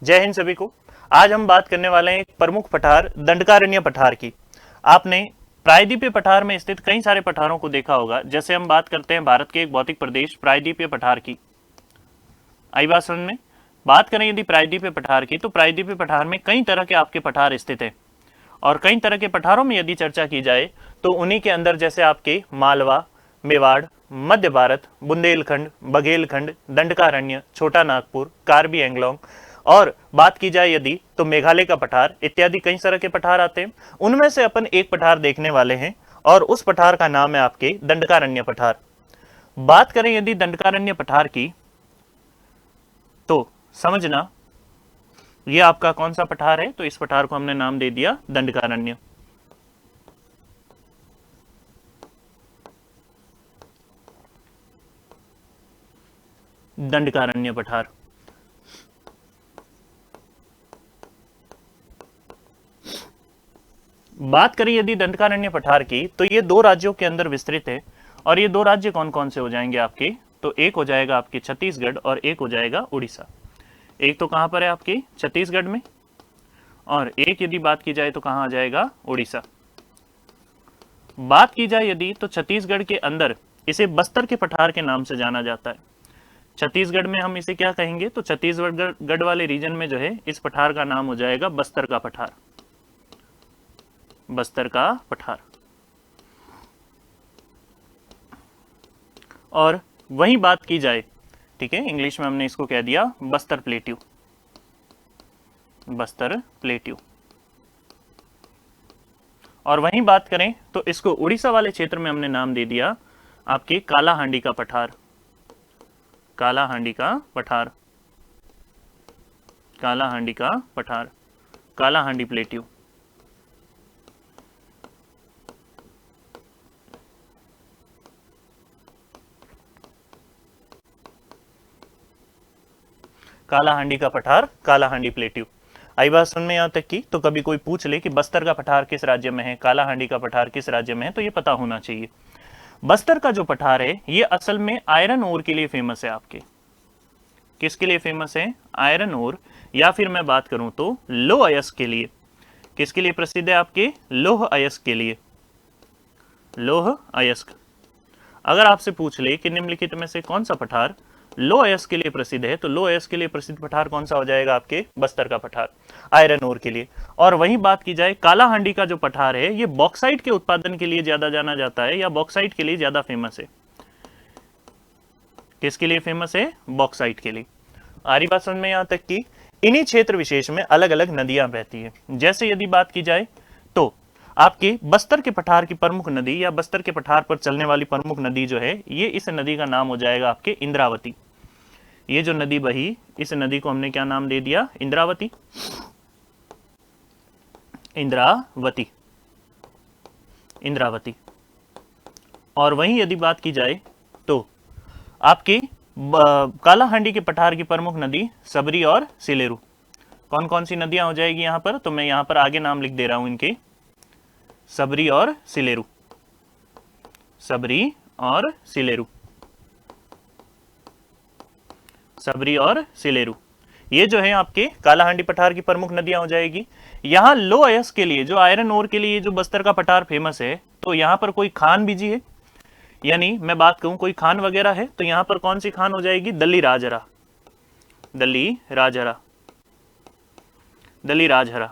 जय हिंद सभी को। आज हम बात करने वाले हैं एक प्रमुख पठार दंडकारण्य पठार की। आपने प्रायद्वीपीय पठार में स्थित कई सारे पठारों को देखा होगा। जैसे हम बात करते हैं भारत के एक भौतिक प्रदेश प्रायद्वीपीय पठार की। आई बात समझ में? बात करें यदि प्रायद्वीपीय पठार की, तो प्रायद्वीपीय पठार में कई तरह के आपके पठार स्थित हैं। और कई तरह के पठारों में यदि चर्चा की जाए तो उन्हीं के अंदर जैसे आपके मालवा, मेवाड़, मध्य भारत, बुंदेलखंड, बघेलखंड, दंडकारण्य, छोटा नागपुर, कार्बी एंगलोंग, और बात की जाए यदि तो मेघालय का पठार इत्यादि कई तरह के पठार आते हैं। उनमें से अपन एक पठार देखने वाले हैं और उस पठार का नाम है आपके दंडकारण्य पठार। बात करें यदि दंडकारण्य पठार की, तो समझना ये आपका कौन सा पठार है। तो इस पठार को हमने नाम दे दिया दंडकारण्य। दंडकारण्य पठार। बात करें यदि दंडकारण्य पठार की, तो ये दो राज्यों के अंदर विस्तृत है। और ये दो राज्य कौन कौन से हो जाएंगे आपके? तो एक हो जाएगा आपके छत्तीसगढ़ और एक हो जाएगा उड़ीसा। एक तो कहां पर है आपके छत्तीसगढ़ में, और एक यदि बात की जाए तो कहां आ जाएगा? उड़ीसा। बात की जाए यदि तो छत्तीसगढ़ के अंदर इसे बस्तर के पठार के नाम से जाना जाता है। छत्तीसगढ़ में हम इसे क्या कहेंगे? तो छत्तीसगढ़ वाले रीजन में जो है इस पठार का नाम हो जाएगा बस्तर का पठार। बस्तर का पठार। और वहीं बात की जाए, ठीक है, इंग्लिश में हमने इसको कह दिया बस्तर प्लेट्यू। बस्तर प्लेट्यू। और वहीं बात करें तो इसको उड़ीसा वाले क्षेत्र में हमने नाम दे दिया आपके कालाहांडी का पठार। कालाहांडी का पठार। कालाहांडी का पठार। कालाहांडी प्लेट्यू। कालाहांडी का पठार, कालाहांडी प्लेट्यू। आई बात सुन में यहां तक की, तो कभी कोई पूछ ले कि बस्तर का पठार किस राज्य में है, कालाहांडी का पठार किस राज्य में है, तो ये पता होना चाहिए। बस्तर का जो पठार है ये असल में आयरन ओर के लिए फेमस है आपके। किसके लिए फेमस है? आयरन ओर, या फिर मैं बात करूं तो लौह अयस्क के लिए। किसके लिए प्रसिद्ध है आपके? लौह अयस्क के लिए। लौह अयस्क। अगर आपसे पूछ ले कि निम्नलिखित में से कौन सा पठार लौह अयस्क के लिए प्रसिद्ध है, तो लौह अयस्क के लिए प्रसिद्ध पठार कौन सा हो जाएगा आपके? बस्तर का पठार, आयरन ओर के लिए। और वहीं बात की जाए कालाहांडी का जो पठार है ये बॉक्साइट के उत्पादन के लिए ज्यादा जाना जाता है, या बॉक्साइट के लिए ज्यादा फेमस है। किसके लिए फेमस है? बॉक्साइट के लिए। आ रही बात समझ में यहां तक की? इन्हीं क्षेत्र विशेष में अलग अलग नदियां बहती है। जैसे यदि बात की जाए तो आपके बस्तर के पठार की प्रमुख नदी, या बस्तर के पठार पर चलने वाली प्रमुख नदी जो है, ये इस नदी का नाम हो जाएगा आपके इंद्रावती। ये जो नदी बही, इस नदी को हमने क्या नाम दे दिया? इंद्रावती। इंद्रावती। इंद्रावती। और वहीं यदि बात की जाए तो आपके कालाहांडी के पठार की प्रमुख नदी सबरी और सिलेरू। कौन कौन सी नदियां हो जाएगी यहां पर? तो मैं यहां पर आगे नाम लिख दे रहा हूं इनके, सबरी और सिलेरू। सबरी और सिलेरू। सबरी और सिलेरू, ये जो है आपके कालाहांडी पठार की प्रमुख नदियां हो जाएगी। यहां लौह अयस्क के लिए, जो आयरन ओर के लिए जो बस्तर का पठार फेमस है, तो यहां पर कोई खान बीजी है, यानी मैं बात कहूं कोई खान वगैरह है, तो यहां पर कौन सी खान हो जाएगी? दल्ली राजहरा। दल्ली राजहरा। दल्ली राजहरा।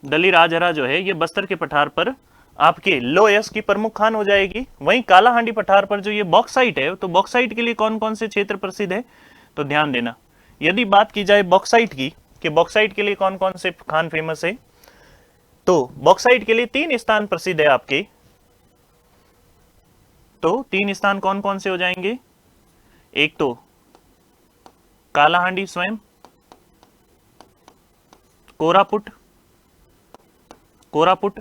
दल्ली राजहरा जो है ये बस्तर के पठार पर आपके लौह अयस्क की प्रमुख खान हो जाएगी। वहीं कालाहांडी पठार पर जो ये बॉक्साइट है, तो बॉक्साइट के लिए कौन कौन से क्षेत्र प्रसिद्ध है? तो ध्यान देना, यदि बात की जाए बॉक्साइट की कि बॉक्साइट के लिए कौन कौन से खान फेमस है, तो बॉक्साइट के लिए 3 स्थान प्रसिद्ध है आपके। तो 3 स्थान कौन कौन से हो जाएंगे? एक तो कालाहांडी स्वयं, कोरापुट, कोरापुट,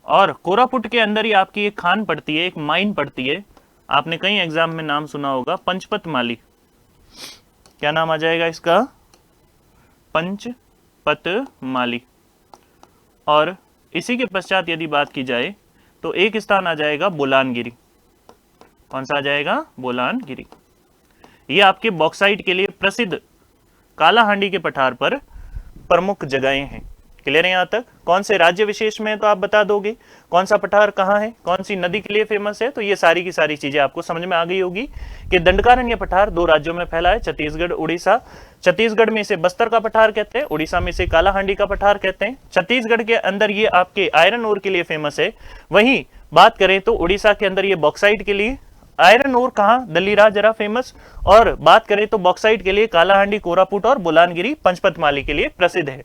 और कोरापुट के अंदर ही आपकी एक खान पड़ती है, एक माइन पड़ती है। आपने कई एग्जाम में नाम सुना होगा, पंचपत माली। क्या नाम आ जाएगा इसका? पंचपत माली। और इसी के पश्चात यदि बात की जाए तो एक स्थान आ जाएगा बोलानगिरी। कौन सा आ जाएगा? बोलानगिरी। ये आपके बॉक्साइट के लिए प्रसिद्ध कालाहांडी के पठार पर प्रमुख जगहें हैं। क्लियर है यहाँ तक? कौन से राज्य विशेष में है तो आप बता दोगे, कौन सा पठार कहाँ है, कौन सी नदी के लिए फेमस है, तो ये सारी की सारी चीजें आपको समझ में आ गई होगी कि दंडकारण्य पठार 2 राज्यों में फैला है, छत्तीसगढ़ उड़ीसा। छत्तीसगढ़ में इसे बस्तर का पठार कहते हैं, उड़ीसा में इसे कालाहांडी का पठार कहते हैं। छत्तीसगढ़ के अंदर ये आपके आयरन ओर के लिए फेमस है, वहीं बात करें तो उड़ीसा के अंदर ये बॉक्साइट के लिए। आयरन ओर कहाँ, दल्लीराज जरा फेमस, और बात करें तो बॉक्साइट के लिए कालाहांडी, कोरापुट और बुलानगिरी पंचपतमाली के लिए प्रसिद्ध है।